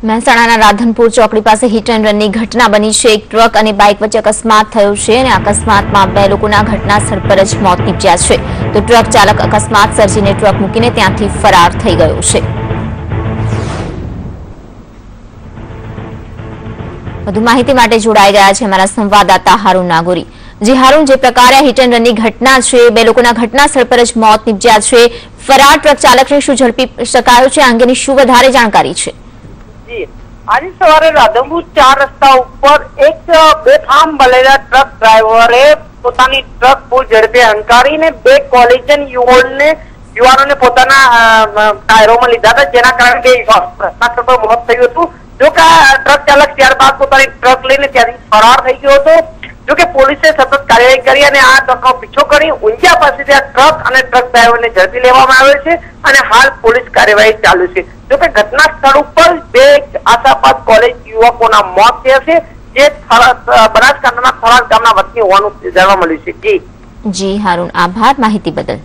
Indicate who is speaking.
Speaker 1: મહેસાણાના રાધનપુર ચોકડી પાસે હિટ એન્ડ રનની ઘટના બની છે। એક ટ્રક અને બાઇક વચ્ચે અકસ્માત થયો છે અને અકસ્માતમાં 2 લોકોના ઘટના સ્થળ પર જ મોત નીપજ્યા છે, તો ટ્રક ચાલક અકસ્માત સર્જીને ટ્રક મૂકીને ત્યાંથી ફરાર થઈ ગયો છે। વધુ માહિતી માટે જોડાઈ ગયા છે અમારા સંવાદદાતા હારૂન નાગોરી। જી હારૂન, જે પ્રકારે હિટ એન્ડ રનની ઘટના છે, 2 લોકોના ઘટના સ્થળ પર જ મોત નીપજ્યા છે, ફરાર ટ્રક ચાલકને શું ઝડપી શકાયો છે, આ અંગેની શું વધારે જાણકારી છે?
Speaker 2: आज सवारे राधनपुर 4 रस्ता पर एक बेफाम बनेला ट्रक ड्राइवरे પોતાની ટ્રક ફૂલ ઝડપે હંકારીને 2 કોલિજન યુવાનોને પોતાના ટાયરોમાં લીધા હતા, જેના કારણે 2 ઘટનાસ્થળ પર મોત થયું હતું। જો કે ટ્રક ચાલક ત્યારબાદ પોતાની ટ્રક લઈને ત્યાંથી ફરાર થઈ ગયો હતો। જો કે પોલીસે સતત કાર્યવાહી કરી અને આ ટ્રકનો પીછો કરી ઊંઝા પાસેથી આ ટ્રક અને ટ્રક ડ્રાઈવરને ઝડપી લેવામાં આવ્યો છે અને હાલ પોલીસ કાર્યવાહી ચાલુ છે। જો કે ઘટના સ્થળ ઉપર 2 આશાપાત કોલેજ યુવકોના મોત થયા છે, જે બનાસકાંઠાના થરાદ ગામના વતની હોવાનું જાણવા મળ્યું છે।
Speaker 1: જી હારૂન, આભાર માહિતી બદલ।